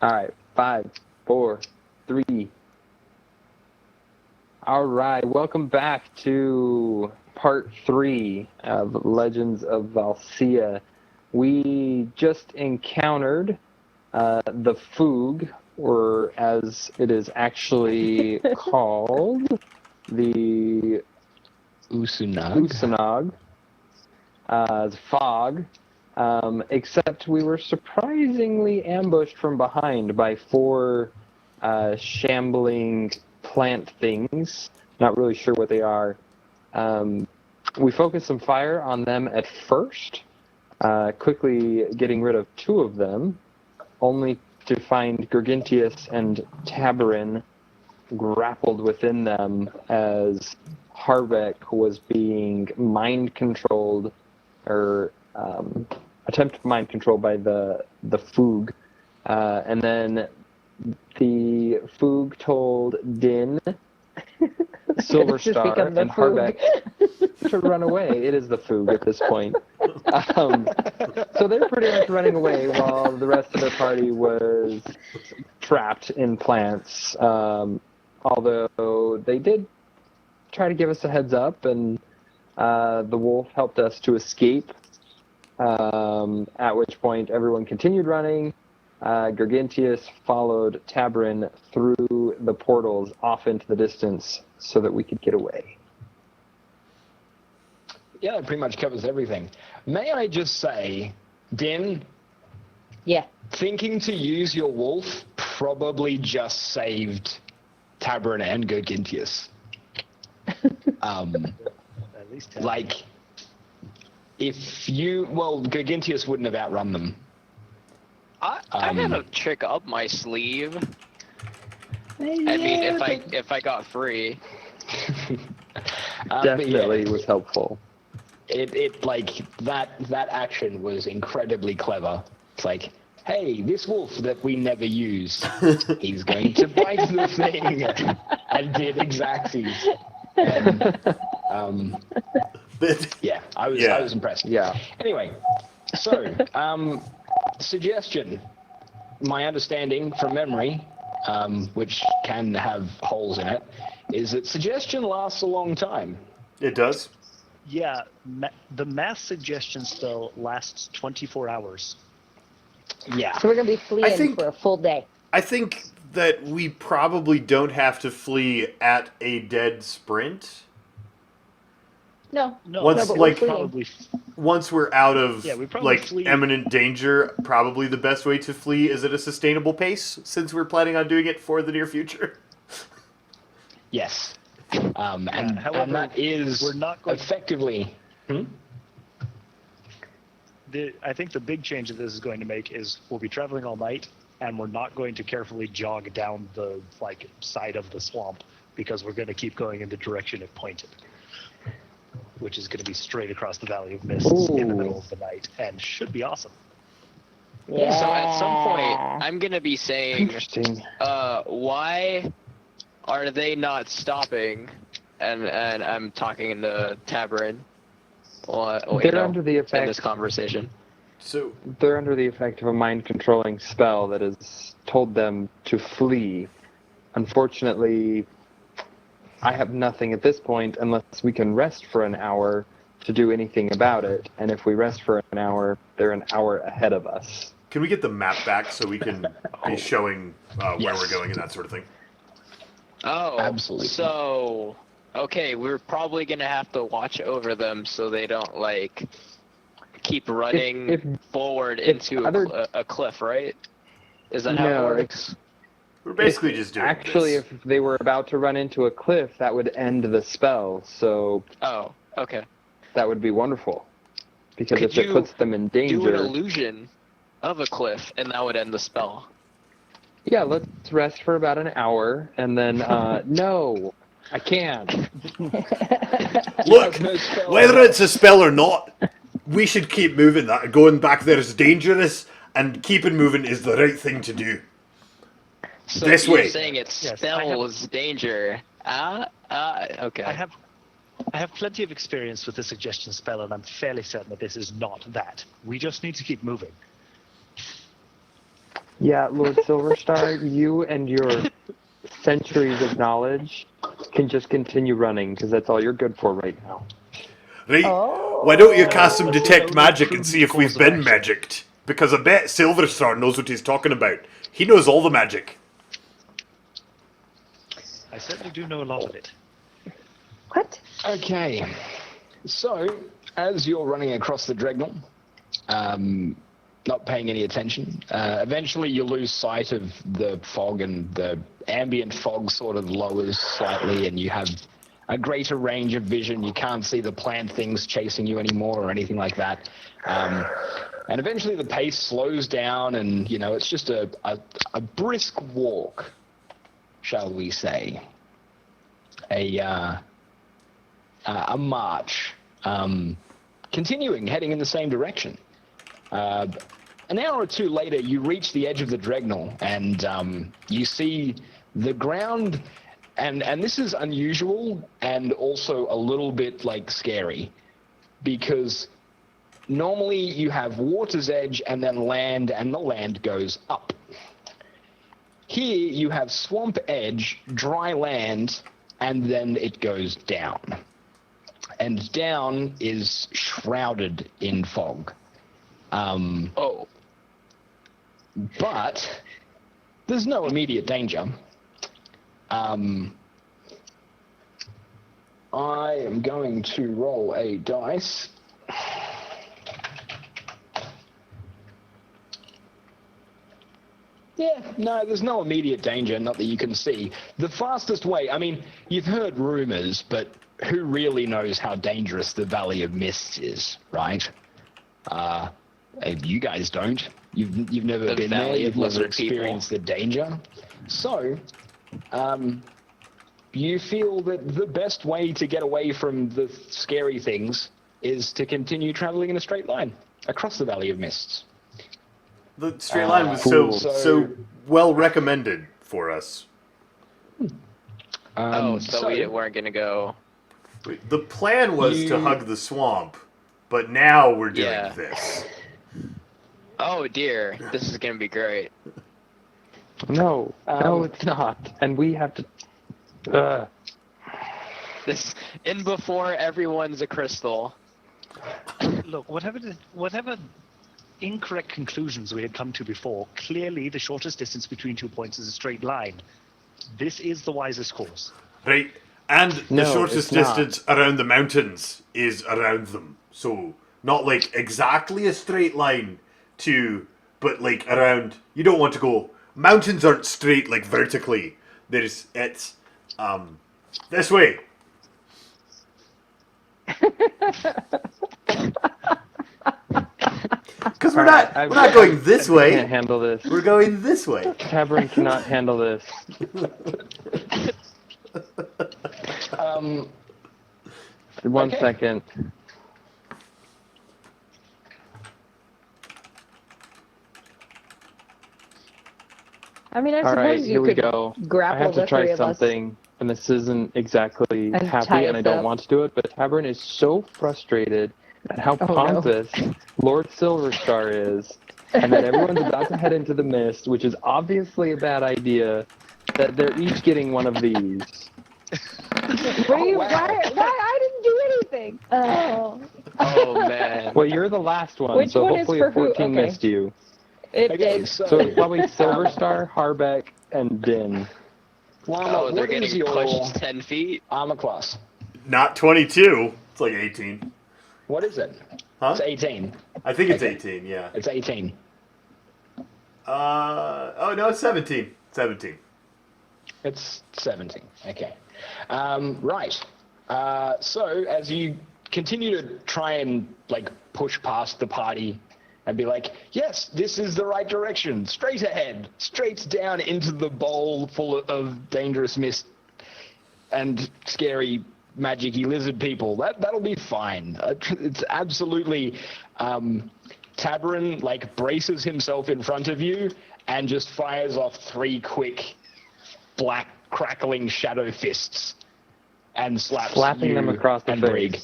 All right, 5, 4, 3. All right, welcome back to part 3 of Legends of Valcia. We just encountered the Foog, or as it is actually called, the Usunog, fog. Except we were surprisingly ambushed from behind by 4 shambling plant things. Not really sure what they are. We focused some fire on them at first, quickly getting rid of 2 of them, only to find Gargantius and Tabarin grappled within them as Harbeck was being mind-controlled, or attempted mind control by the Foog. And then the Foog told Din, Silver Star, and Harbeck to run away. It is the Foog at this point. So they're pretty much running away while the rest of their party was trapped in plants. Although they did try to give us a heads up, and the wolf helped us to escape. At which point everyone continued running. Gargantius followed Tabarin through the portals off into the distance so that we could get away. Yeah, that pretty much covers everything. May I just say, Din? Yeah. Thinking to use your wolf probably just saved Tabarin and Gargantius. At least like, if you... Well, Gargantius wouldn't have outrun them. I had a trick up my sleeve. I mean, if I got free. Definitely was helpful. It like that action was incredibly clever. It's like, hey, this wolf that we never use, he's going to bite the thing, and did exactsies. And, yeah, I was impressed. Yeah. Anyway, so suggestion. My understanding from memory, which can have holes in it, is that suggestion lasts a long time. It does. Yeah, the mass suggestion spell lasts 24 hours. Yeah. So we're going to be fleeing for a full day. I think that we probably don't have to flee at a dead sprint. No, Once, but like, we're Probably. Once we're out of Yeah, we probably like flee. imminent danger, probably the best way to flee is at a sustainable pace, since we're planning on doing it for the near future. Yes. However, and that is we're not going effectively... I think the big change that this is going to make is we'll be traveling all night, and we're not going to carefully jog down the side of the swamp, because we're going to keep going in the direction it pointed, which is going to be straight across the Valley of Mists in the middle of the night, and should be awesome. Yeah. So at some point, I'm gonna be saying, Interesting. why are they not stopping? And I'm talking to Tabarin. They're under the in effect. this conversation. So They're under the effect of a mind-controlling spell that has told them to flee. Unfortunately, I have nothing at this point unless we can rest for an hour to do anything about it. And if we rest for an hour, they're an hour ahead of us. can we get the map back so we can be showing where Yes. we're going and that sort of thing? Oh, Absolutely. So, okay, we're probably gonna have to watch over them so they don't keep running If forward if into other- a cliff, right? Is that how No, it works? We're basically just doing Actually, this. if they were about to run into a cliff, that would end the spell. So Oh, okay. that would be wonderful. Because Could if it you puts them in Do an danger... illusion of a cliff, and that would end the spell. Yeah, let's rest for about an hour, and then, no, I can't. Look, whether it's a spell or not, we should keep moving. That going back there is dangerous, and keeping moving is the right thing to do. So This you're way. saying it Yes, spells danger. Okay. I have plenty of experience with the suggestion spell, and I'm fairly certain that this is not that. We just need to keep moving. Yeah, Lord Silverstar, you and your centuries of knowledge can just continue running because that's all you're good for right now. Right? Oh. Why don't you cast some Let's detect know the magic and see prudent if we've course of been action. magicked? Because I bet Silverstar knows what he's talking about. He knows all the magic. I certainly do know a lot of it. What? Okay. So, as you're running across the Dregnal, not paying any attention, eventually you lose sight of the fog, and the ambient fog sort of lowers slightly, and you have a greater range of vision. You can't see the plant things chasing you anymore or anything like that. And eventually the pace slows down, and, you know, it's just a brisk walk, shall we say. A march, continuing, heading in the same direction. An hour or two later, you reach the edge of the Dregnal, and you see the ground, and this is unusual and also a little bit, like, scary, because normally you have water's edge and then land, and the land goes up. Here you have swamp edge, dry land, and then it goes down. And down is shrouded in fog. But there's no immediate danger. I am going to roll a dice. Yeah, no, there's no immediate danger, not that you can see. The fastest way, I mean, you've heard rumors, but who really knows how dangerous the Valley of Mists is, right? You guys don't. You've never The been there. Valley You've of never Lizard experienced the danger. So, you feel that the best way to get away from the scary things is to continue traveling in a straight line across the Valley of Mists. The straight line was Cool. so well recommended for us. So we weren't gonna go. Wait, the plan was to You- hug the swamp, but now we're doing Yeah. this. Oh dear, this is gonna be great. No, it's not. And we have to. This in before everyone's a crystal. Look, whatever incorrect conclusions we had come to before, clearly the shortest distance between 2 points is a straight line. This is the wisest course. Right? And the No, shortest it's not. distance around the mountains is around them. So, not like exactly a straight line but like around. You don't want to go. Mountains aren't straight, like vertically. It's this way. Because we're not going this I way. can't handle this. We're going this way. Tavern cannot handle this. One Okay. second. I mean, I All right, suppose here you we could go. I grapple have to the try three of us. something, and this isn't exactly And happy, tie and I us don't up. want to do it, but Tavern is so frustrated at how Oh, no. pompous Lord Silverstar is, and that everyone's about to head into the mist, which is obviously a bad idea, that they're each getting one of these. What are you? wow. Why? I didn't do anything. Oh. Oh man. Well, you're the last one, Which so one is hopefully for a who? 14 Okay. missed you. It Okay, did. so So it's probably Silverstar, Harbeck, and Din. Llama, Oh, they're what is getting your pushed 10 feet. armor class? Not 22. It's like 18. What is it? Huh? It's 18. I think it's Okay. 18, yeah. It's 18. Oh no, it's 17. 17. It's 17. Okay. Right. So as you continue to try and like push past the party and be like, yes, this is the right direction, straight ahead, straight down into the bowl full of dangerous mist and scary magic-y lizard people. That'll be fine. It's absolutely. Tabarin like braces himself in front of you and just fires off 3 quick black crackling shadow fists and Slapping you them across the and face. Brig.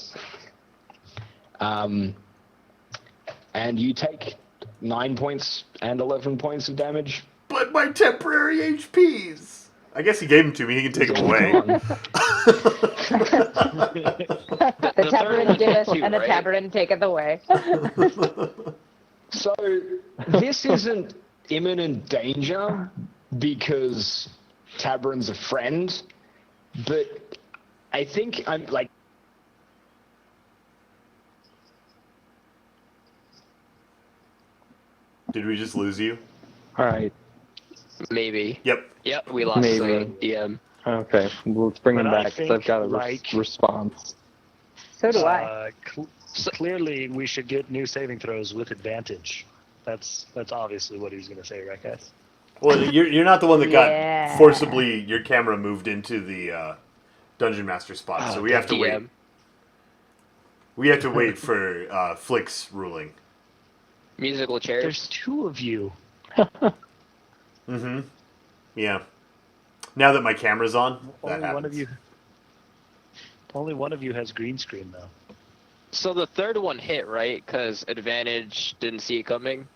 And you take 9 points and 11 points of damage stolen my temporary HPs. I guess he gave them to me. He can take them away. The Tabarin giveth too, and the right? Tabarin taketh away. So this isn't imminent danger because Tabarin's a friend, but I think I'm like. Did we just lose you? All right. Maybe. Yep. Yep, we lost Maybe. the DM. Okay. Well, let's bring But him I back 'cause think, I've got a like- response. So do I. Clearly, we should get new saving throws with advantage. That's obviously what he's going to say, right, guys? Well, you're not the one that got Yeah. forcibly your camera moved into the dungeon master spot, so we have to wait. DM. We have to wait for Flick's ruling. Musical There's chairs. two of you. Mm-hmm. Yeah. Now that my camera's on, that Only happens. one of you. Only one of you has green screen though. So the third one hit, right? Because advantage didn't see it coming.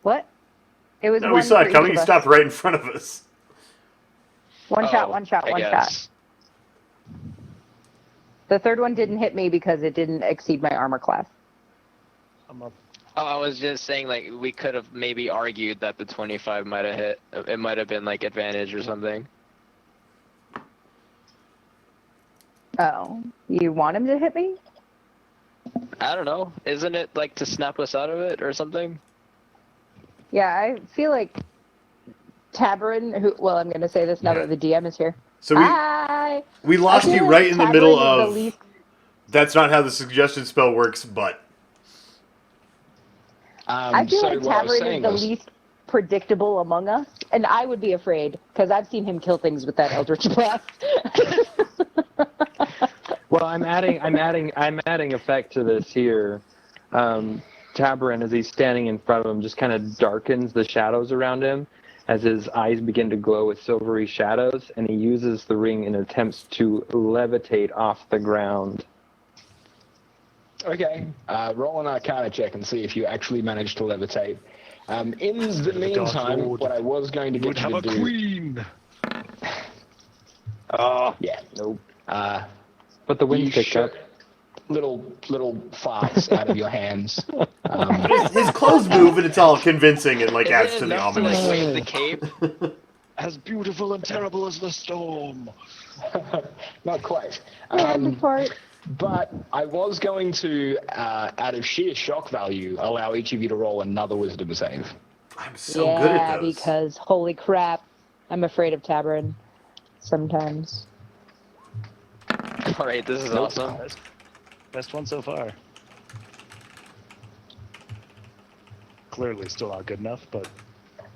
What? It was No, one we saw for it each coming. of He us. stopped right in front of us. One shot, Oh, one shot, I one shot. guess. The third one didn't hit me because it didn't exceed my armor class. I'm up. Oh, I was just saying, like, we could have maybe argued that the 25 might have hit. It might have been, like, advantage or something. Oh. You want him to hit me? I don't know. Isn't it, like, to snap us out of it or something? Yeah, I feel like Tabarin, who, well, I'm going to say this now Yeah. that the DM is here. So Hi! we lost I you feel right like in the Tabarin middle is the of. least- That's not how the suggestion spell works, but I feel so like what I was Tabarin saying is the was- least predictable among us, and I would be afraid because I've seen him kill things with that Eldritch Blast. Well, I'm adding effect to this here. Tabarin, as he's standing in front of him, just kind of darkens the shadows around him as his eyes begin to glow with silvery shadows, and he uses the ring in attempts to levitate off the ground. Okay, roll an Arcana check and see if you actually manage to levitate. In the meantime, Lord. what I was going to You would get have you a to do, queen. yeah, Nope. uh, But the you wind picked up. shoot little farts out of your hands. his clothes move and it's all convincing and like Is adds it to the enough ominous. to, like, wave the cape? As beautiful and terrible as the storm. Not quite. And part. But I was going to, out of sheer shock value, allow each of you to roll another wisdom save. I'm so good at those. Because holy crap, I'm afraid of Tabarin sometimes. Alright, this is awesome. Best one so far. Clearly still not good enough, but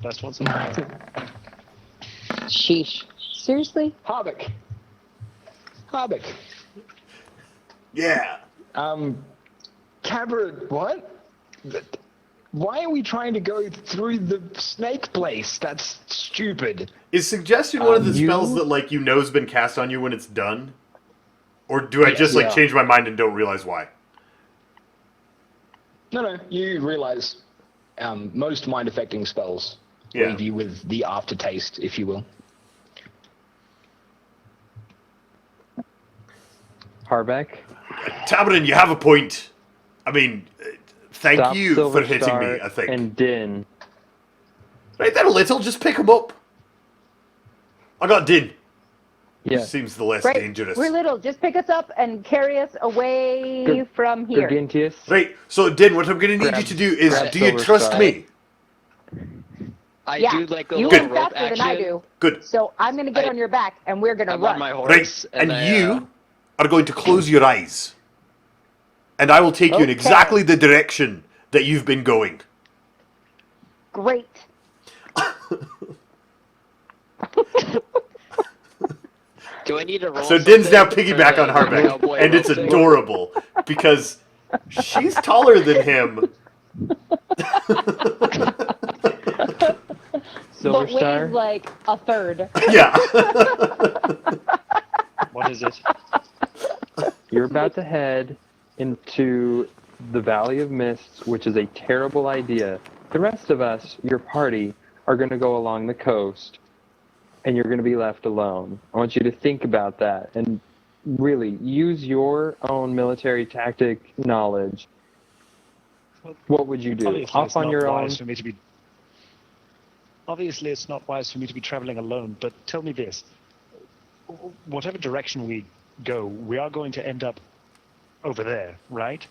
best one so far. Sheesh. Seriously? Harbeck. Yeah. Cabra, what? Why are we trying to go through the snake place? That's stupid. Is suggestion one of the You- spells that like you know has been cast on you when it's done? Or do I Yes. just like Yeah. change my mind and don't realize why? No, you realize most mind-affecting spells Yeah. leave you with the aftertaste, if you will. Harbeck. Tabarin, you have a point. I mean, thank Stop you Silver for hitting Star me, I think. And Din. Right there a little, just pick him up. I got Din. Yeah. Seems the less Right. dangerous. We're little. Just pick us up and carry us away Good- from here. Gargantius. Right, so Din, what I'm going to need Grab- you to do is, grab do you Silver trust Star. me? I Yeah, do like a you little run rope faster action. than I do. Good. So I'm going to get I- on your back, and we're going to I'm run. on my horse. Right, and I, you are going to close your eyes. And I will take you in Okay. exactly the direction that you've been going. Great. Do I need to roll So Din's now something for piggyback the on Harbeck, cowboy and it's rope thing? adorable because she's taller than him. Silver but Star. weighs like a third. Yeah. What is it? You're about to head into the Valley of Mists, which is a terrible idea The rest of us, your party, are going to go along the coast, and you're going to be left alone. I want you to think about that and really use your own military tactic knowledge. What would you do? Obviously, Off it's on not your own? wise for me to be. Obviously, it's not wise for me to be traveling alone. But tell me this: whatever direction we go, we are going to end up over there, right?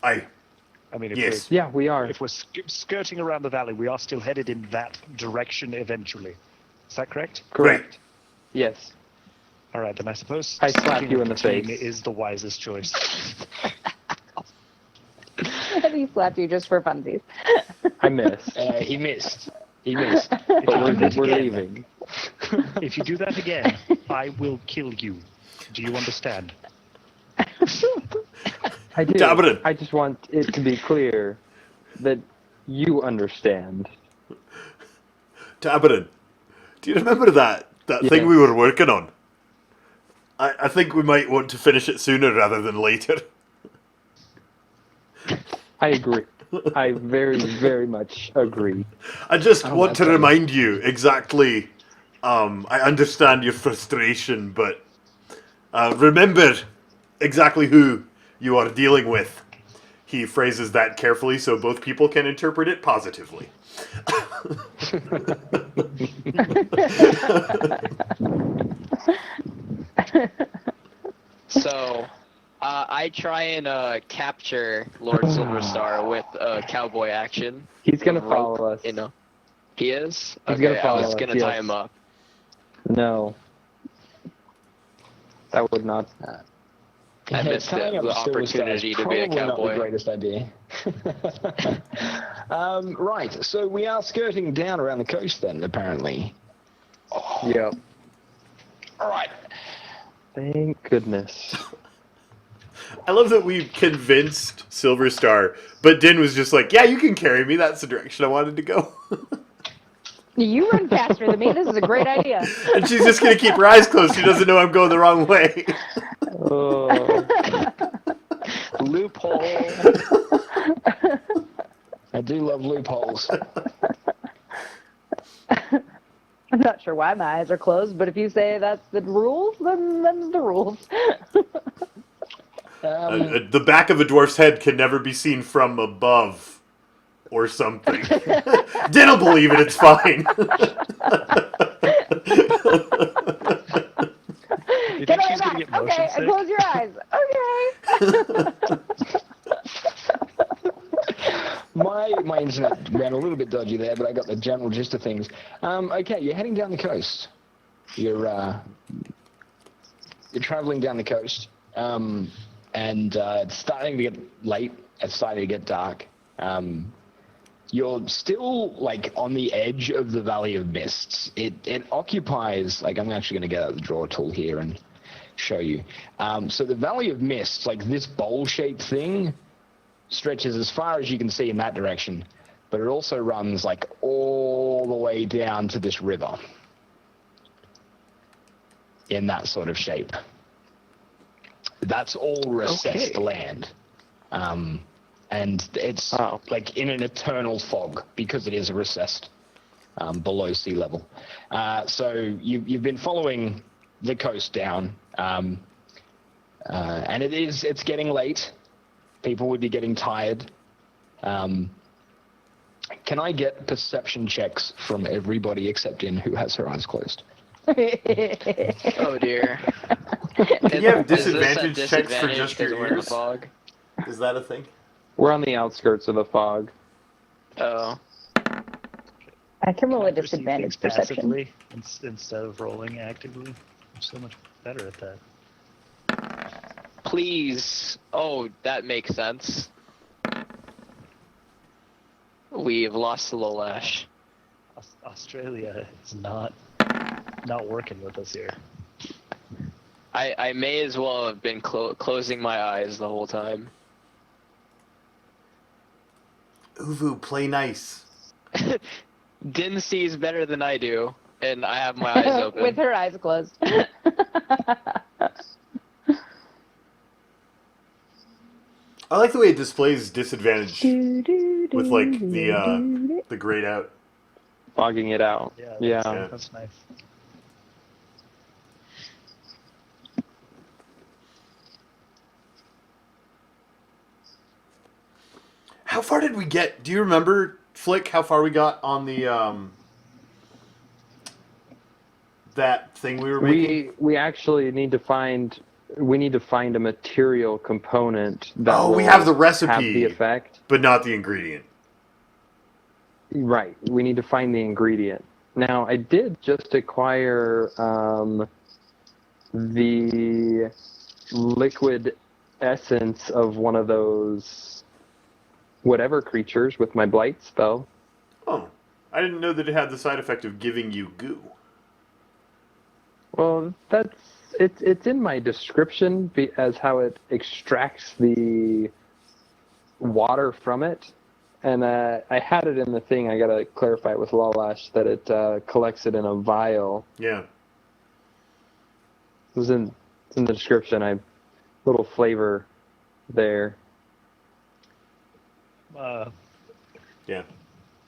I I mean, if Yes. Yeah, we are. if we're skirting around the valley, we are still headed in that direction eventually. Is that correct? Correct. Yes. All right, then I suppose I slap sticking you with in the team face. is the wisest choice. And he slapped you just for funsies. I missed. He missed. He missed. But we're Again. leaving. If you do that again, I will kill you. Do you understand? I do. Dabarin. I just want it to be clear that you understand. Tabarin, do you remember that thing Yes. we were working on? I think we might want to finish it sooner rather than later. I agree. I very, very much agree. I just Oh, want to that's remind you exactly. I understand your frustration, but remember exactly who you are dealing with. He phrases that carefully so both people can interpret it positively. So, I try and capture Lord Silverstar with cowboy action. He's gonna Rope, follow us. You know, he is. He's Okay, gonna I follow was us, gonna tie yes. him up. No. That would not. I missed tying the up Silver Star is opportunity to be a probably not the cowboy. greatest idea. Right, so we are skirting down around the coast then, apparently. Yep. All right. Thank goodness. I love that we convinced Silver Star, but Din was just like, "Yeah, you can carry me. That's the direction I wanted to go." You run faster than me. This is a great idea. And she's just gonna keep her eyes closed. She doesn't know I'm going the wrong way. Oh. Loophole. I do love loopholes. I'm not sure why my eyes are closed, but if you say that's the rules, then that's the rules. The back of a dwarf's head can never be seen from above, or something. Din'll believe it. It's fine. You Get think on she's your gonna back. get motion Okay, sick? and close your eyes. Okay. My internet ran a little bit dodgy there, but I got the general gist of things. Okay, you're heading down the coast. You're traveling down the coast, and it's starting to get late. It's starting to get dark. You're still like on the edge of the Valley of Mists. It occupies, like, I'm actually going to get out the draw tool here and show you. So the Valley of Mists, like this bowl-shaped thing, stretches as far as you can see in that direction, but it also runs like all the way down to this river in that sort of shape. That's all recessed Okay. land. And it's like in an eternal fog because it is recessed below sea level. So you've been following the coast down, and it's getting late. People would be getting tired. Can I get perception checks from everybody except In, who has her eyes closed? Oh dear. Can you have Is this a disadvantage checks for disadvantage just 'cause your we're in the ears? fog? Is that a thing? We're on the outskirts of the fog. Oh. I can roll a Perceive disadvantage things perception. passively instead of rolling actively. I'm so much better at that. Please. Oh, that makes sense. We've lost Lolesh. Australia is not working with us here. I may as well have been closing my eyes the whole time. Uvu, play nice. Din sees better than I do, and I have my eyes open. With her eyes closed. I like the way it displays disadvantage with like the grayed out. Fogging it out. Yeah, Yeah. Yeah. that's nice. How far did we get? Do you remember, Flick, how far we got on the that thing we were making? We actually need to find a material component that Oh, will we have the have recipe. the effect. But not the ingredient. Right. We need to find the ingredient. Now, I did just acquire the liquid essence of one of those whatever creatures with my blight spell. Oh, I didn't know that it had the side effect of giving you goo. Well, it's in my description as how it extracts the water from it. And I had it in the thing. I gotta clarify it with Lalash that it collects it in a vial. Yeah. It was in the description. Little flavor there. Yeah.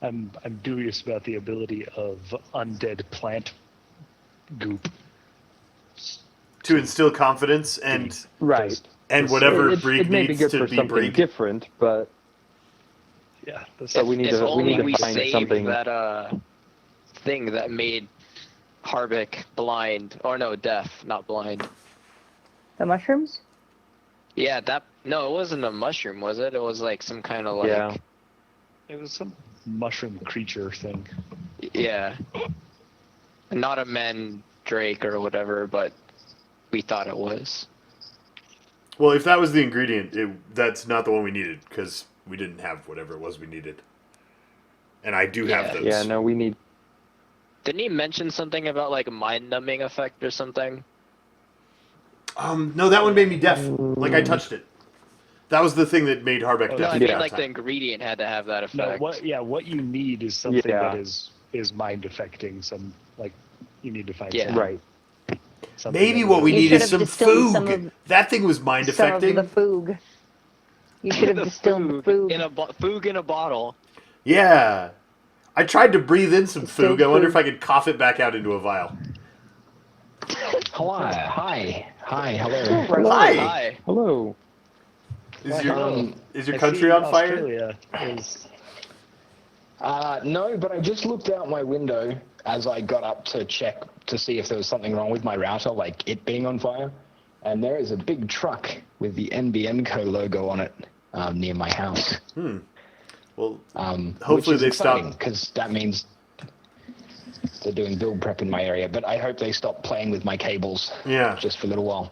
I'm dubious about the ability of undead plant goop. To instill confidence and Right. whatever It breed may be needs good to for be something breed. different, but Yeah, that's So we need if to only find saved something. that thing that made Harbeck blind, or no, deaf, not blind. The mushrooms? Yeah, no, it wasn't a mushroom, was it? It was like some kind of like Yeah. it was some mushroom creature thing. yeah. Not a mandrake or whatever, but we thought it was. Well, if that was the ingredient, that's not the one we needed because we didn't have whatever it was we needed. And I do have Yeah. those. Yeah, no, we need. Didn't he mention something about like a mind-numbing effect or something? No, that one made me deaf. Like I touched it. That was the thing that made Harbeck Oh, No, deaf. I Yeah. mean like the ingredient had to have that effect. No, what you need is something Yeah. that is mind affecting. Some like you need to find Yeah. Right. something Maybe that what we You need should is have some distilled some foog. of- That thing was mind Some of affecting. the foog. You should have The distilled foog foog. in a foog in a bottle. Yeah. I tried to breathe in some Distilled foog. I wonder foog. if I could cough it back out into a vial. Hello. Hi. Hello. Hi. Hi. Hello. Is your Um, is your I country see on fire? Australia is No, but I just looked out my window as I got up to check to see if there was something wrong with my router, like it being on fire. And there is a big truck with the NBN Co logo on it near my house. Well, Hopefully Hopefully they stop- because that means they're doing build prep in my area. But I hope they stop playing with my cables. Yeah. Just for a little while.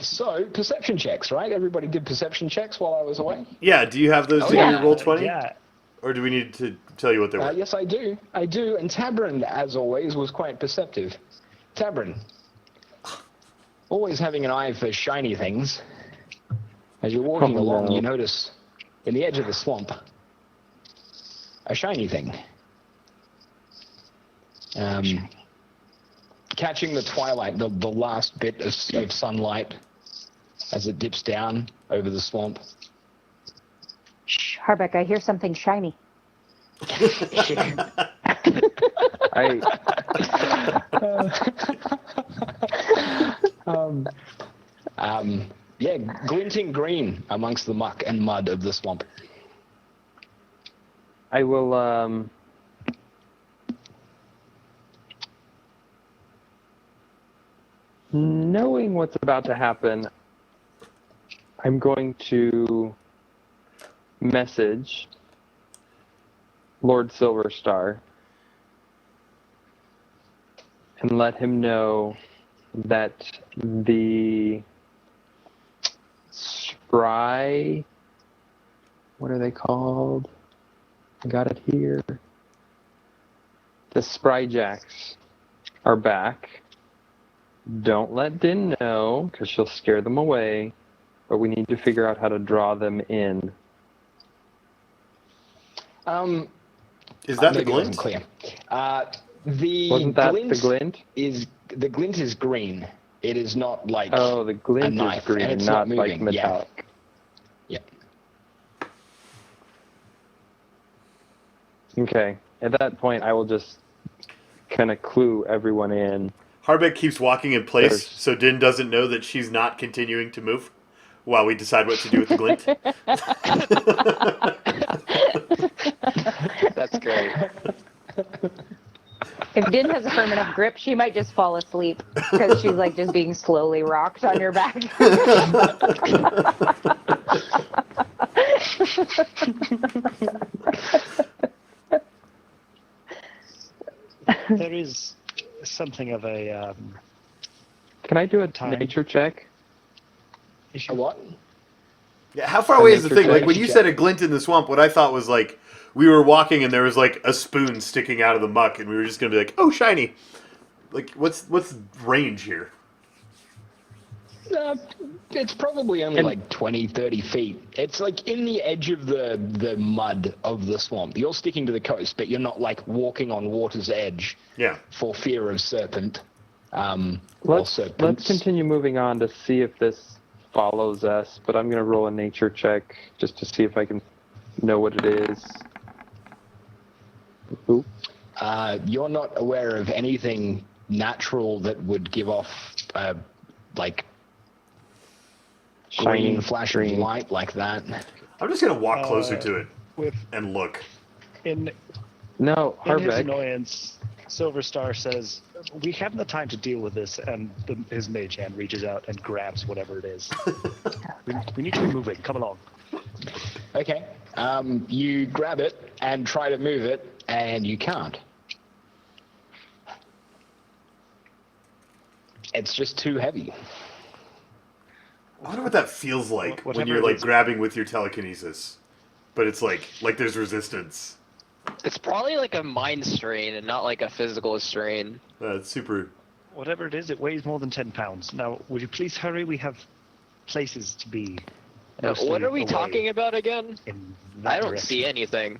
So perception checks, right? Everybody did perception checks while I was away. yeah. Do you have those Oh, in yeah. your roll 20? yeah. Or do we need to tell you what they were? Yes, I do. I do. And Tabrin, as always, was quite perceptive. Tabrin, always having an eye for shiny things. As you're walking Oh, along, no. you notice in the edge of the swamp a shiny thing. Catching the twilight, the last bit of sunlight as it dips down over the swamp. Shh, Harbeck, I hear something shiny. I Yeah, glinting green amongst the muck and mud of the swamp. I will knowing what's about to happen, I'm going to message Lord Silverstar and let him know that the spry, what are they called? I got it here. The Spryjacks are back. Don't let Din know, because she'll scare them away. But we need to figure out how to draw them in. Is that the Maybe it wasn't glint? clear. The Wasn't that glint the glint? is green. It is not like Oh, the glint knife, is green, and it's not not like moving, yeah. metallic. yeah. Okay. At that point, I will just kind of clue everyone in. Harbeck keeps walking in place, There's- so Din doesn't know that she's not continuing to move while we decide what to do with the glint. That's great. If Din has a firm enough grip, she might just fall asleep because she's like just being slowly rocked on your back. There is something of a Can I do a Time. nature check? issue. A what? Yeah, how far away is the nature thing? Like check. when you said a glint in the swamp, what I thought was like we were walking and there was like a spoon sticking out of the muck, and we were just gonna be like, "Oh, shiny!" Like, what's range here? It's probably only like 20, 30 feet. It's like in the edge of the mud of the swamp. You're sticking to the coast, but you're not like walking on water's edge Yeah. for fear of serpent. Or Let's serpents. continue moving on to see if this follows us, but I'm going to roll a nature check just to see if I can know what it is. Ooh. You're not aware of anything natural that would give off like green Shiny flash green. of light like that. I'm just gonna walk closer to it With and look. in No, in his Harbeck. annoyance, Silver Star says, "We haven't the time to deal with this," and his mage hand reaches out and grabs whatever it is. we need to be moving. Come along. Okay. You grab it and try to move it, and you can't. It's just too heavy. I wonder what that feels like when Whatever you're it like is. grabbing with your telekinesis, but it's like there's resistance. It's probably like a mind strain and not like a physical strain. It's super. Whatever it is, it weighs more than 10 pounds. Now, would you please hurry? We have places to be. Mostly What are we away talking about again? in that I don't direction. see anything.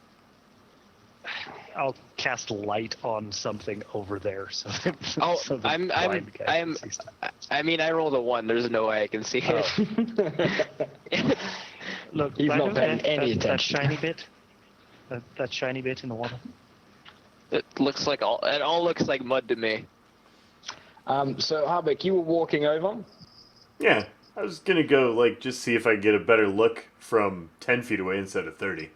I'll cast light on something over there. So that, Oh, so the I'm blind guy I'm can see stuff. I mean I rolled a 1. There's no way I can see it. Look, He's right not over paying there, any that attention. shiny bit. That shiny bit in the water. It looks like it all looks like mud to me. So Harbeck, you were walking over. Yeah, I was gonna go like just see if I could get a better look from 10 feet away instead of 30.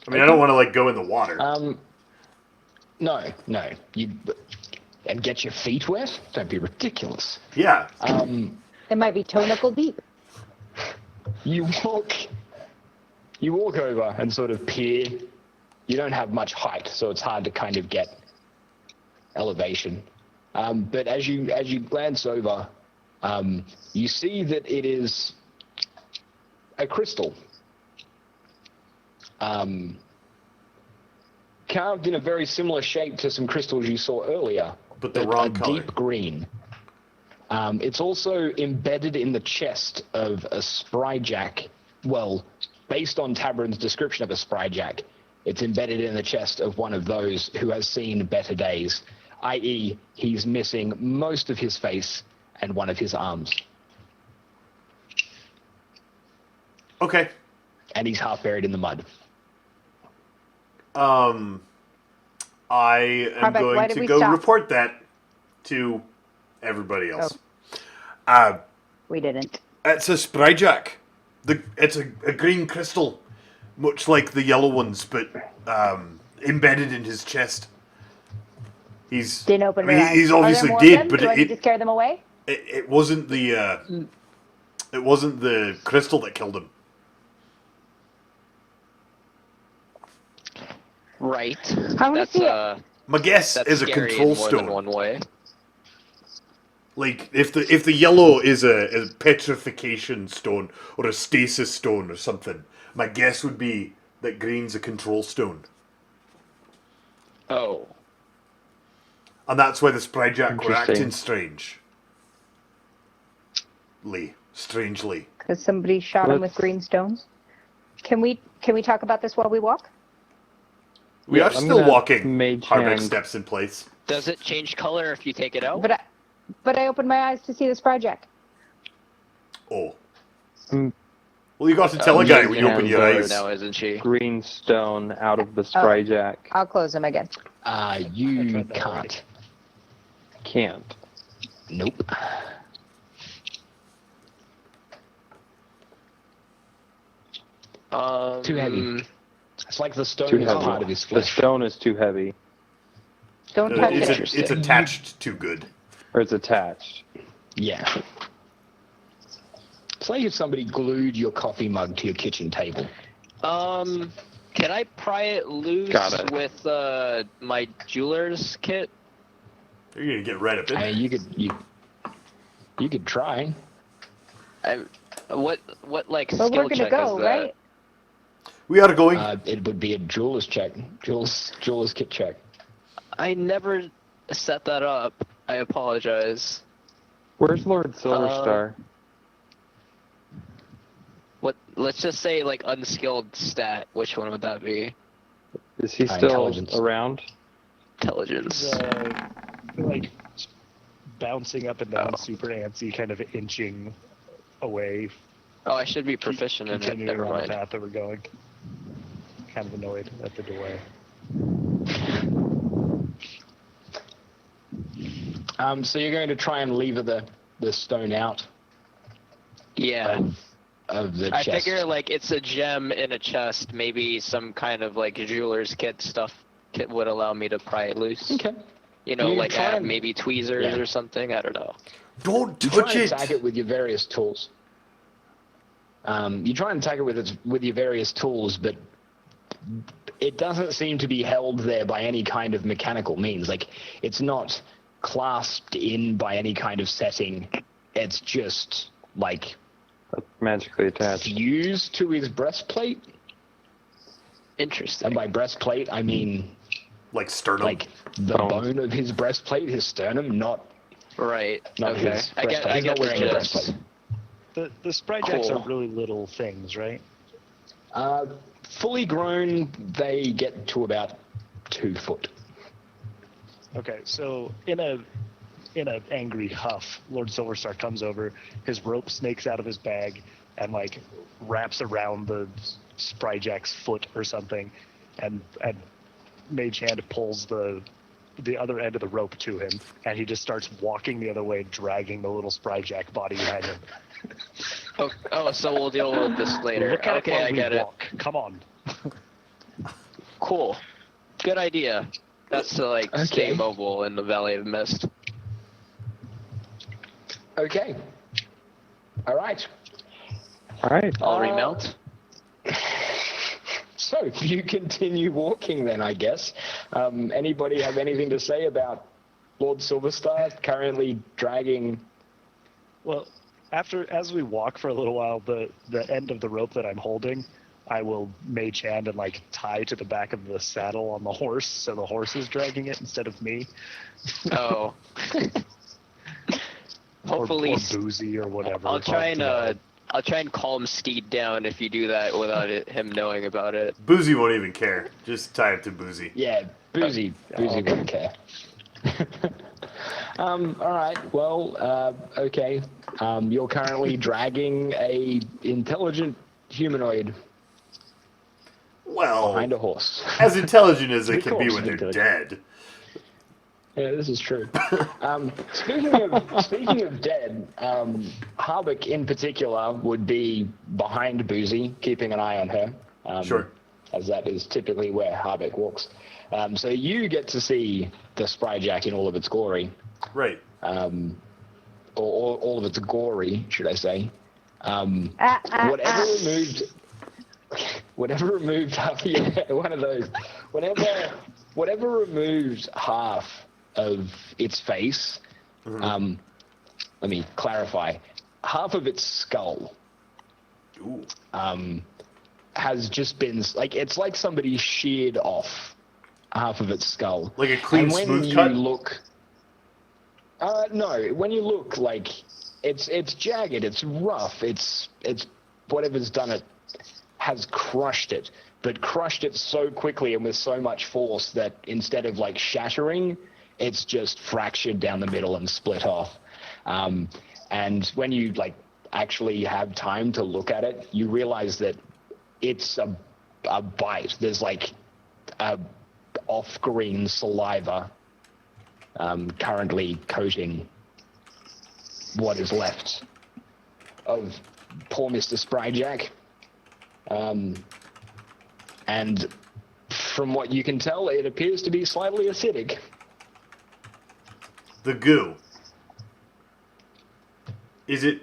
I mean, I don't want to like go in the water. No. You and get your feet wet? Don't be ridiculous. Yeah. It might be toe knuckle deep. You walk over and sort of peer. You don't have much height, so it's hard to kind of get elevation. But as you glance over, you see that it is a crystal. Carved in a very similar shape to some crystals you saw earlier, But the wrong a color. deep green. It's also embedded in the chest of a spryjack. Well, based on Tabern's description of a spryjack, it's embedded in the chest of one of those who has seen better days, i.e., he's missing most of his face and one of his arms, Okay. and he's half buried in the mud. I am Harbeck, why going did to we go stop? report that to everybody else. We didn't. It's a spryjack. It's a green crystal, much like the yellow ones, but embedded in his chest. He's Didn't open I mean, her eyes. he's Are there obviously more of dead, them? but Do I need to scare them away? it wasn't the crystal that killed him. Right. I wanna That's see it. My guess that's is a scary control in more stone. than one way. Like if the yellow is a petrification stone or a stasis stone or something, my guess would be that green's a control stone, Oh. and that's why the spryjack were Interesting. acting strangely. Because somebody shot him with Let's- green stones. Can we talk about this while we walk? We Yeah, are I'm still gonna walking. mage Harbeck hand. steps in place. Does it change color if you take it out? But I opened my eyes to see this project. Oh, Mm. Well, you got to tell a guy when you open your Lord, eyes. now, isn't she? green stone out of the Spryjack. I'll close them again. You tried that already. can't. Can't. Nope. Too heavy. It's like the stone Too is heavy. part of his The flesh. stone is too heavy, Don't touch It's, it. it's attached too good. or it's attached. Yeah. It's like if somebody glued your coffee mug to your kitchen table. Can I pry it loose Got it. with my jeweler's kit? You're gonna get right up in I there. mean, you could try. What like But skill we're gonna check go, is that? right? We are going. It would be a jeweler's check. Jeweler's kit check. I never set that up. I apologize. Where's Lord Silverstar? What? Let's just say like unskilled stat. Which one would that be? Is he still intelligence. around? Intelligence. Like bouncing up and down, Oh. super antsy, kind of inching away, Oh, I should be proficient in it. continuing Never on the mind. path that we're going. Kind of annoyed at the delay. So you're going to try and lever the stone out Yeah. of the I chest. figure like it's a gem in a chest. Maybe some kind of like jeweler's kit would allow me to pry it loose. Okay. You know, You like try add and- maybe tweezers yeah. or something. I don't know. Don't You try touch and it. attack it with your various tools. You try and attack it with your various tools, but it doesn't seem to be held there by any kind of mechanical means. Like, it's not clasped in by any kind of setting. It's just, like, Magically attached. fused to his breastplate. Interesting. And by breastplate, I mean, Like sternum. like, the Bones. bone of his breastplate, his sternum, not Right. not Okay. his I breastplate. get. I He's get not the wearing a gist. breastplate. The Spryjacks Cool. are really little things, right? Fully grown, they get to about 2 foot. Okay, so in a angry huff, Lord Silverstar comes over, his rope snakes out of his bag, and like wraps around the Spryjack's foot or something, and Mage Hand pulls the other end of the rope to him, and he just starts walking the other way, dragging the little Spryjack body behind him. Oh, so we'll deal with this later. Look at Okay, it while I we get it. walk. Come on. Cool. Good idea. That's to like stay Okay. mobile in the Valley of Mist. Okay. All right. All right. I'll remount. So you continue walking then, I guess. Anybody have anything to say about Lord Silverstar currently dragging? Well, as we walk for a little while, the end of the rope that I'm holding, I will Mage Hand and like tie to the back of the saddle on the horse, so the horse is dragging it instead of me. Oh. Hopefully, or Boozy or whatever. I'll try and calm Steed down if you do that without him knowing about it. Boozy won't even care. Just tie it to Boozy. Yeah, Boozy wouldn't care. All right. Well, okay. You're currently dragging a intelligent humanoid Well, behind a horse. as intelligent as they can be Of when course, they're intelligent. dead. Yeah, this is true. Speaking of dead, Harbeck in particular would be behind Boozy, keeping an eye on her. Sure. As that is typically where Harbeck walks. So you get to see the Spryjack in all of its glory, Right. or all of its gory, should I say? Whatever removed half, yeah, one of those. Whatever removed half of its face. Let me clarify. Half of its skull Ooh. has just been like, it's like somebody sheared off half of its skull. Like a clean, And when smooth you cut? look, no, when you look, like it's jagged, it's rough, it's whatever's done it has crushed it, but crushed it so quickly and with so much force that instead of like shattering, it's just fractured down the middle and split off. And when you like actually have time to look at it, you realize that it's a bite. There's like a off-green saliva currently coating what is left of poor Mr. Spryjack. And from what you can tell, it appears to be slightly acidic. The goo. Is it...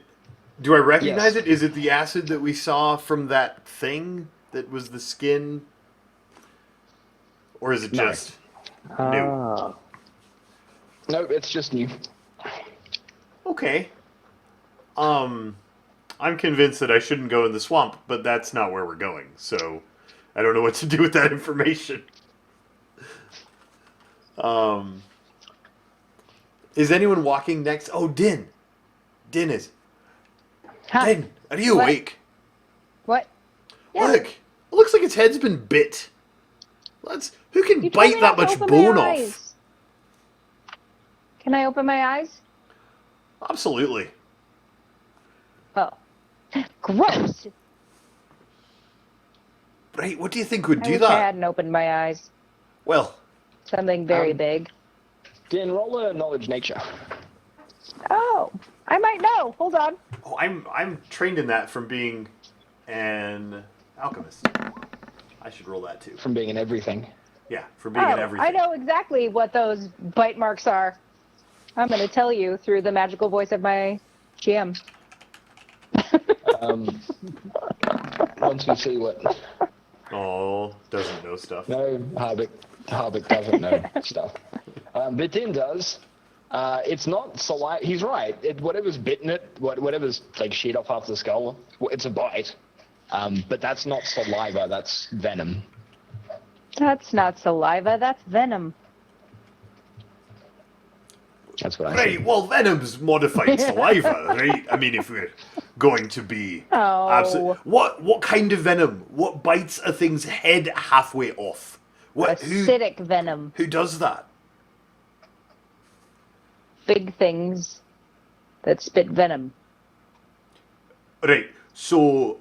Do I recognize Yes. it? Is it the acid that we saw from that thing that was the skin? Or is it No. just new? Ah. No, it's just new. Okay. I'm convinced that I shouldn't go in the swamp, but that's not where we're going, so I don't know what to do with that information. Is anyone walking next? Oh, Din. Din is. Huh. Din, are you What? awake? What? Yeah. Look, it looks like its head's been bit. Who can You told bite me that not to much open bone my off? eyes. Can I open my eyes? Absolutely. Oh. Gross. Right, what do you think would I do wish I that? hadn't opened my eyes. Well, Something very Um, big. Dan, roll a knowledge nature. Oh, I might know. Hold on. oh, I'm trained in that from being an alchemist. I should roll that too. From being in everything. Yeah, from being in Oh, everything. I know exactly what those bite marks are. I'm going to tell you through the magical voice of my GM. Once we see what... Oh, doesn't know stuff. No, Harbeck doesn't know stuff. But Din does. It's not saliva. He's right. Whatever's bitten it, whatever's like sheared off half the skull, it's a bite. But that's not saliva. That's venom. That's not saliva. That's venom. That's what I Right, said. well, venom's modified saliva, right? I mean, if we're going to be Oh. what kind of venom? What bites a thing's head halfway off? Acidic venom. Who does that? Big things that spit venom. Right. So,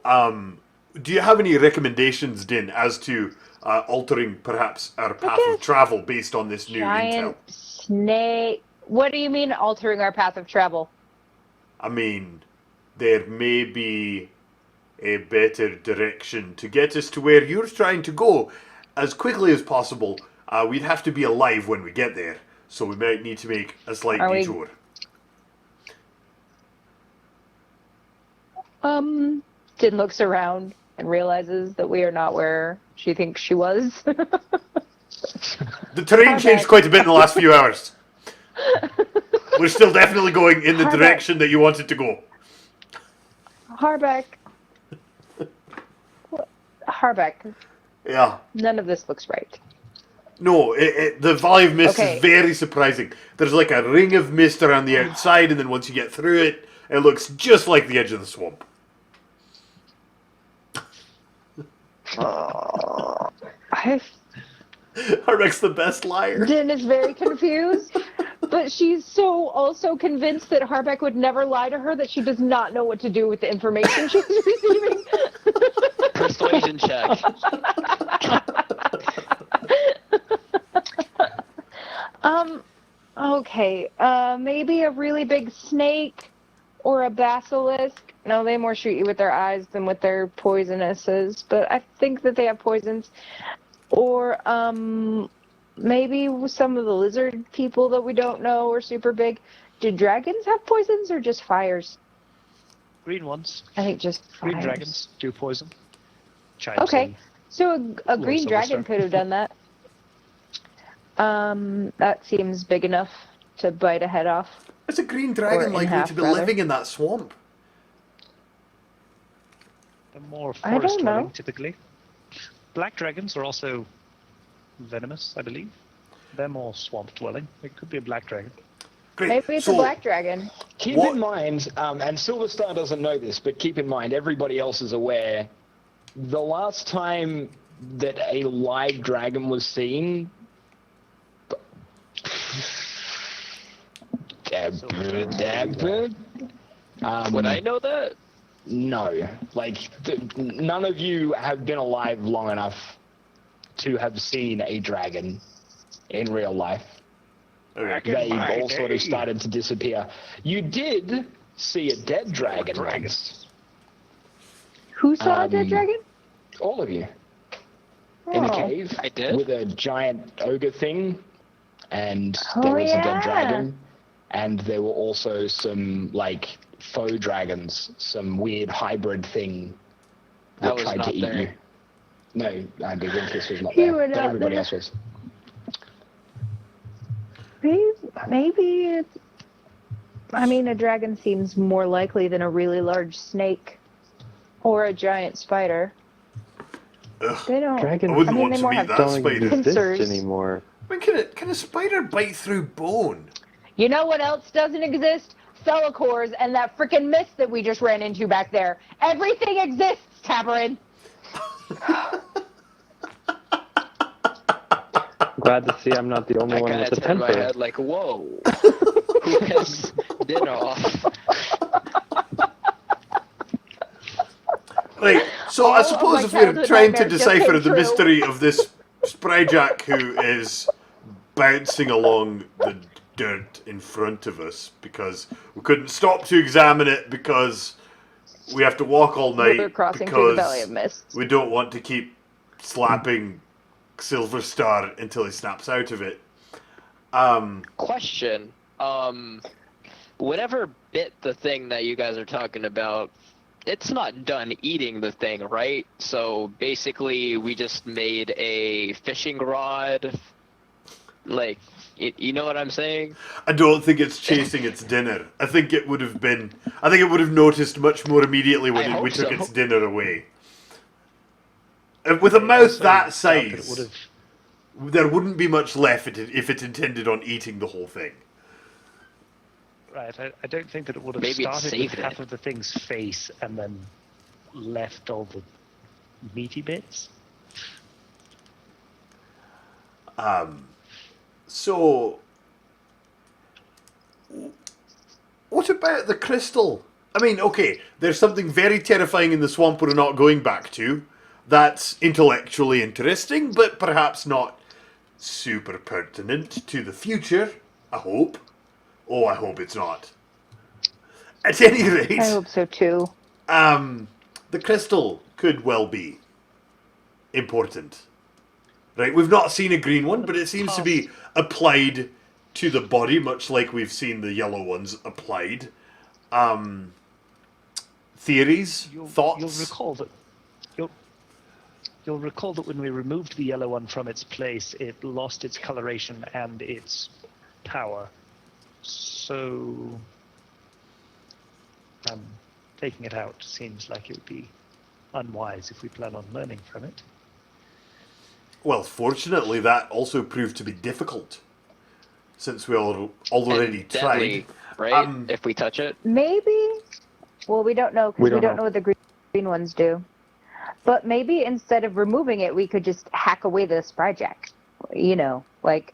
do you have any recommendations, Din, as to altering perhaps our path of guess travel based on this new intel? Giant snake. What do you mean altering our path of travel? I mean, there may be a better direction to get us to where you're trying to go as quickly as possible. We'd have to be alive when we get there, so we might need to make a slight Are we- detour. Din looks around and realizes that we are not where she thinks she was. The terrain Okay. changed quite a bit in the last few hours. We're still definitely going in the Harbeck. direction that you wanted to go. Harbeck. Harbeck. Yeah. None of this looks right. No, the Valley of Mist Okay. is very surprising. There's like a ring of mist around the outside, and then once you get through it, it looks just like the edge of the swamp. Harbeck's the best liar. Din is very confused, but she's so also convinced that Harbeck would never lie to her that she does not know what to do with the information she's receiving. Persuasion check. Okay, maybe a really big snake or a basilisk. No, they more shoot you with their eyes than with their poisonuses, but I think that they have poisons. Or, maybe some of the lizard people that we don't know are super big. Do dragons have poisons or just fires? Green ones. I think just fires. Green dragons do poison. Chimes Okay, in. so a Little green silver dragon star. could have done that. That seems big enough to bite a head off. Is a green Or dragon in likely half, to be rather. living in that swamp? They're more I don't forest dwelling, know. typically. Black dragons are also venomous, I believe. They're more swamp dwelling. It could be a black dragon. Great. Maybe it's so, a black dragon. Keep What- in mind, and Silverstar doesn't know this, but keep in mind, everybody else is aware. The last time that a live dragon was seen, Would I know that? No. Like, none of you have been alive long enough to have seen a dragon in real life. Okay. They all sort of started to disappear. You did see a dead dragon once. Who saw a dead dragon? All of you. In a Oh. cave. I did? With a giant ogre thing. And there was a dead dragon. And there were also some, like, faux dragons. Some weird hybrid thing that was tried not to eat there. you. No, Andy Winkiss was not You there. were But not everybody there. else was. Maybe it's. I mean, a dragon seems more likely than a really large snake or a giant spider. Ugh. They don't. Dragons I wouldn't mean, want they to more meet have that don't spider. exist Pincers. anymore. I mean, can a spider bite through bone? You know what else doesn't exist? Fellicores and that freaking mist that we just ran into back there. Everything exists, Tabarin. Glad to see I'm not the only I one kind with of a turned my temper. head like, whoa. Who has dinner off? Right, so All I of suppose my if we're childhood trying to nightmares just decipher came the true. mystery of this Spryjack who is bouncing along the dirt in front of us because we couldn't stop to examine it because we have to walk all night We're crossing through the Valley because of Mist. we don't want to keep slapping Silver Star until he snaps out of it. Question. Whatever bit the thing that you guys are talking about, it's not done eating the thing, right? So basically, we just made a fishing rod. Like, you know what I'm saying? I don't think it's chasing its dinner. I think it would have noticed much more immediately when I hope we took so. its dinner away. With a mouth that size, there wouldn't be much left if it intended on eating the whole thing. Right, I don't think that it would have Maybe it started with saved it. half of the thing's face and then left all the meaty bits. So, what about the crystal? I mean, okay, there's something very terrifying in the swamp we're not going back to. That's intellectually interesting, but perhaps not super pertinent to the future, I hope. Oh, I hope it's not. At any rate, I hope so too. the crystal could well be important. Right, we've not seen a green one, but it seems to be applied to the body, much like we've seen the yellow ones applied. Theories? Thoughts? You'll recall that when we removed the yellow one from its place, it lost its coloration and its power. So, taking it out seems like it would be unwise if we plan on learning from it. Well, fortunately, that also proved to be difficult, since we already And deadly, tried. right? If we touch it. Maybe. Well, we don't know because we don't know what the green ones do. But maybe instead of removing it, we could just hack away the Spryjack. You know, like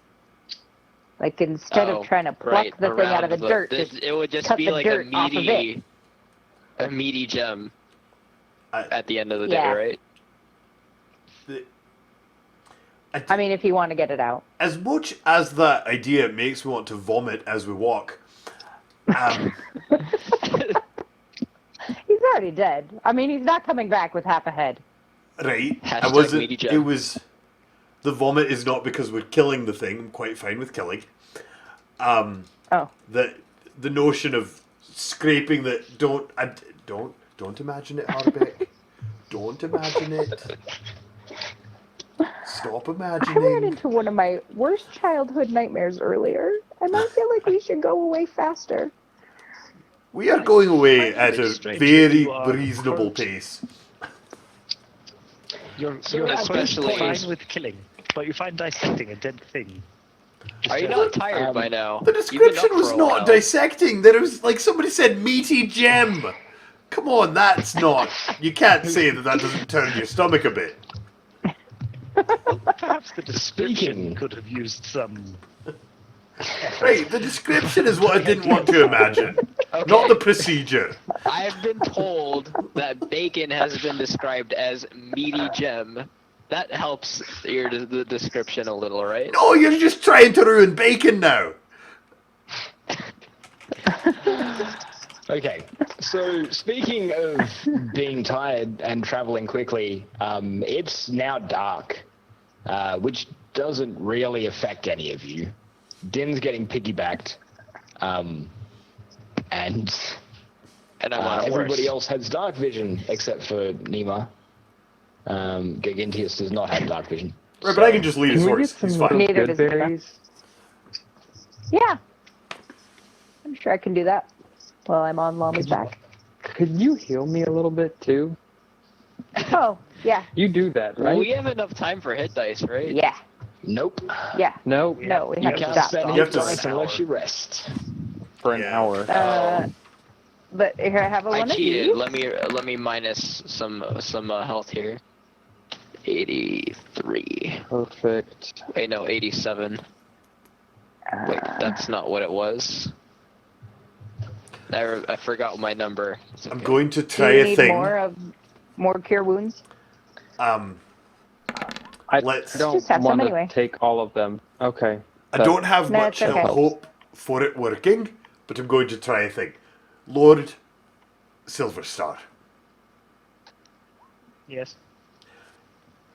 instead of trying to pluck the thing out of the dirt, it would just cut be the like a dirt off of it. meaty gem I- at the end of the day, Yeah. right? I mean, if you want to get it out. As much as that idea makes me want to vomit as we walk, He's already dead. I mean, he's not coming back with half a head. right? Hashtag meaty gem. It was. The vomit is not because we're killing the thing. I'm quite fine with killing. Oh. The notion of scraping that don't imagine it, Harbeck. Don't imagine it. Stop I ran imagining. into one of my worst childhood nightmares earlier, and I feel like we should go away faster. We are going away I at find it a strange very that you are reasonable quite- pace. You're especially- fine with killing, but you find dissecting a dead thing. Are you not tired by now? The You've been description up was for a not while. dissecting. There was, like somebody said, meaty gem. Come on, that's not. You can't say that doesn't turn your stomach a bit. Perhaps the description Speaking- could have used some. Right, the description is what I didn't want to imagine. Okay. not the procedure. I've been told that bacon has been described as meaty gem. That helps the description a little, right? No, you're just trying to ruin bacon now. Okay, so speaking of being tired and traveling quickly, it's now dark, which doesn't really affect any of you. Din's getting piggybacked, and And I'm on a everybody horse. else has dark vision except for Nima. Gigantius does not have dark vision. Right, but I can just lead his Can we get horse. some He's little fine. Neither good does Nina. berries? Yeah. I'm sure I can do that while I'm on Lama's back. Could you heal me a little bit too? Oh, yeah. You do that, right? We have enough time for hit dice, right? Yeah. Nope. Yeah. No, No, we You have to can't stop. spend You hit have to dice stop. unless you rest. for an Yeah. hour. But here, I have a I one of cheated. these. Let me minus some health here. 83. Perfect. Wait, no, 87. Wait, that's not what it was. I forgot my number. It's I'm okay. going to Do try you a need thing. more cure wounds? I Let's- don't Just have some want to anyway. take all of them. Okay. I don't have No, much it's okay. hope for it working, but I'm going to try a thing. Lord Silverstar, Yes.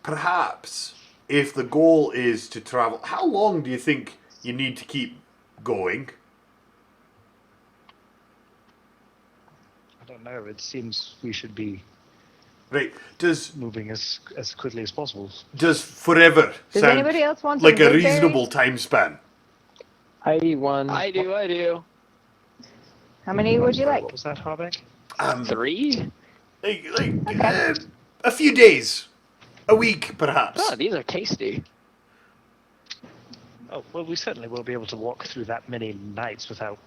perhaps if the goal is to travel, how long do you think you need to keep going? I don't know. It seems we should be Right? Does moving as quickly as possible. forever Does sound anybody else want some like a good reasonable berries? time span? I eat one. I do. How many would you Sorry, like? What was that, Harbeck? 3? A few days, a week perhaps. Oh, these are tasty. Oh, well, we certainly will be able to walk through that many nights without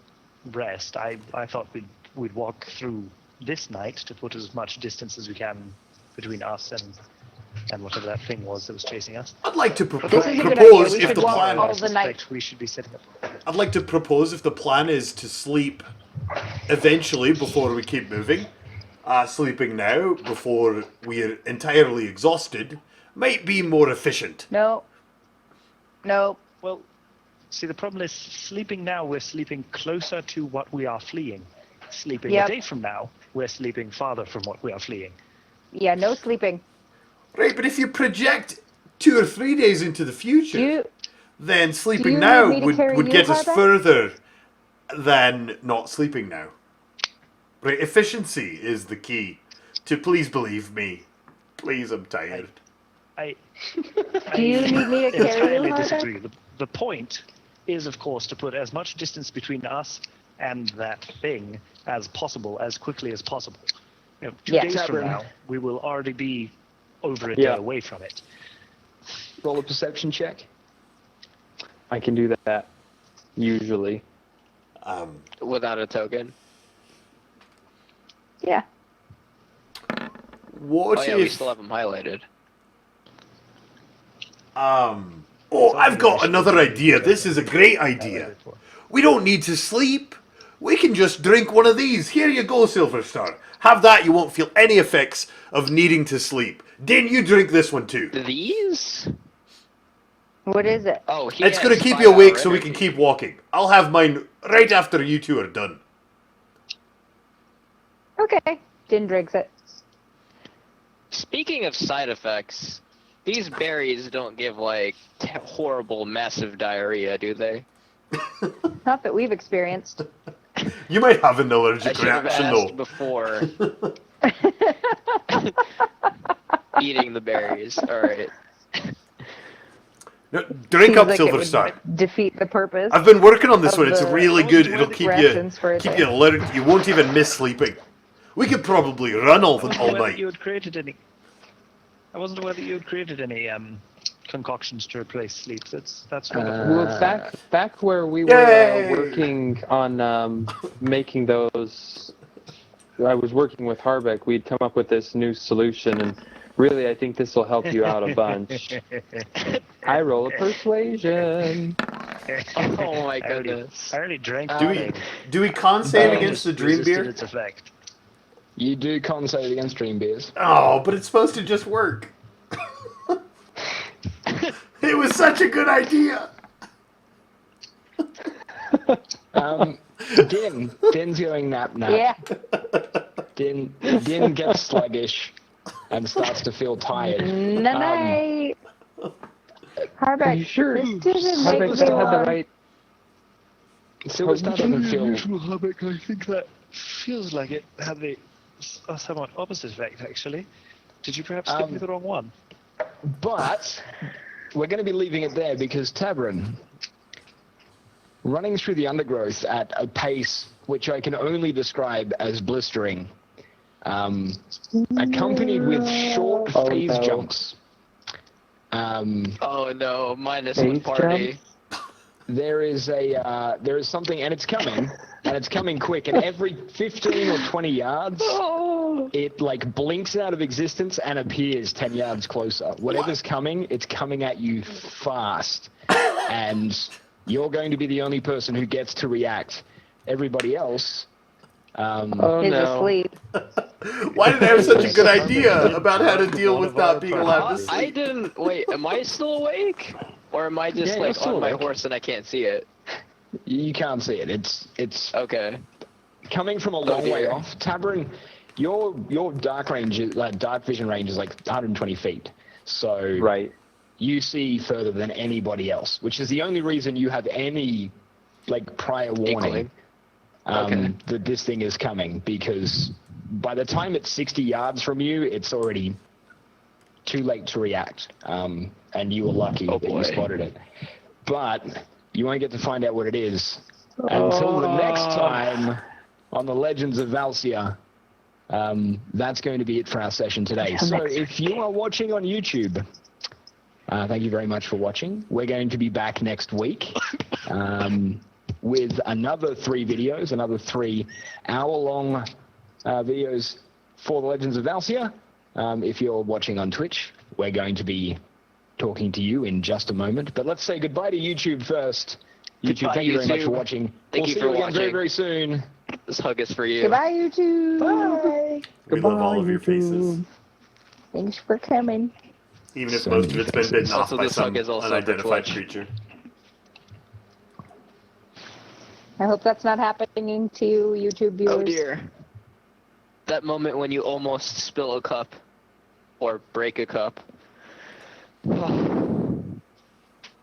rest. I thought we'd walk through this night to put as much distance as we can between us and whatever that thing was that was chasing us. I'd like to This is a good propose idea. We if should the walk plan. all I the night. suspect we should be setting up. I'd like to propose if the plan is to sleep eventually before we keep moving. Sleeping now before we're entirely exhausted might be more efficient. No. No. Well, see, the problem is sleeping now, we're sleeping closer to what we are fleeing. Sleeping Yep. a day from now, we're sleeping farther from what we are fleeing. Yeah, no sleeping. Right, but if you project 2 or 3 days into the future, Do you then do sleeping you now need me to would carry you, get us Harbeck? further than not sleeping now. Right, efficiency is the key. To please believe me. Please, I'm tired. I Do you need me to carry entirely you, Harbeck? disagree. The point is, of course, to put as much distance between us and that thing as possible, as quickly as possible. You know, 2 Yeah. days from Tavern. now, we will already be over a Yeah. day away from it. Roll a perception check. I can do that. Usually. Without a token. Yeah. What Oh yeah, we if... still have them highlighted. Oh, I've got another idea. This is a great idea. We don't need to sleep. We can just drink one of these. Here you go, Silverstar. Have that, you won't feel any effects of needing to sleep. Din, you drink this one too. These? What is it? Oh, he It's has going to keep 5 you awake hour so we can energy. keep walking. I'll have mine right after you two are done. Okay. Din drinks it. Speaking of side effects, these berries don't give like horrible, massive diarrhea, do they? Not that we've experienced. You might have an I allergic should have reaction asked though. before eating the berries. All right. No, drink Seems up, like it would Silverstar. defeat the purpose. I've been working on this of one. It's the really good. It'll keep rations for a you day. alert. You won't even miss sleeping. We could probably run all I wasn't all aware that night. you had created any. I wasn't aware that you had created any concoctions to replace sleep. That's wonderful. Well, back where we were Yay! working on making those, I was working with Harbeck. We'd come up with this new solution, and really, I think this will help you out a bunch. I roll a persuasion. Oh my I already- goodness. I already drank Do the we- thing. Do we con save Oh, against the Just dream resisted beer? its effect. You do con save against dream beers. Oh, but it's supposed to just work. It was such a good idea. Din's going nap. Yeah. Din gets sluggish and starts to feel tired. Night. Harbeck, Are you sure? this didn't Harbeck make me still had the want. right. Silverstar doesn't feel. I think that feels like it had the somewhat opposite effect, actually. Did you perhaps give me the wrong one? But we're going to be leaving it there because Tabrin, running through the undergrowth at a pace which I can only describe as blistering, accompanied with short Oh, phase no. jumps. Oh no, minus Phase one party. There is something, and it's coming quick, and every 15 or 20 yards, it like blinks out of existence and appears 10 yards closer. Whatever's coming, it's coming at you fast, and you're going to be the only person who gets to react. Everybody else, Oh Is no. asleep. Why did I have such a good idea about how to deal with not being allowed to I sleep? didn't. Wait, am I still awake? Or am I just Yeah, you're like still on my awake. horse and I can't see it? you can't see it. It's Okay. coming from a long way dear. off. Tabrin, your dark vision range is like 120 feet. So Right. you see further than anybody else, which is the only reason you have any like prior warning Okay. that this thing is coming, because by the time it's 60 yards from you, it's already too late to react. And you were lucky Oh, that you boy. spotted it. But you won't get to find out what it is until the next time on the Legends of Valcia. That's going to be it for our session today. So if you are watching on YouTube, thank you very much for watching. We're going to be back next week with another 3 videos, another 3 hour-long videos for the Legends of Valcia. If you're watching on Twitch, we're going to be talking to you in just a moment. But let's say goodbye to YouTube first. YouTube, Goodbye, thank you very much YouTube. for watching. Thank we'll you see for you again very, watching. very soon. This hug is for you. Goodbye, YouTube. Bye. We love all of your faces. Thanks for coming. Even if So most of many it's been faces. bitten off Also, by this some hug is also for unidentified Twitch. creature. I hope that's not happening to you, YouTube viewers. Oh dear. That moment when you almost spill a cup. Or break a cup.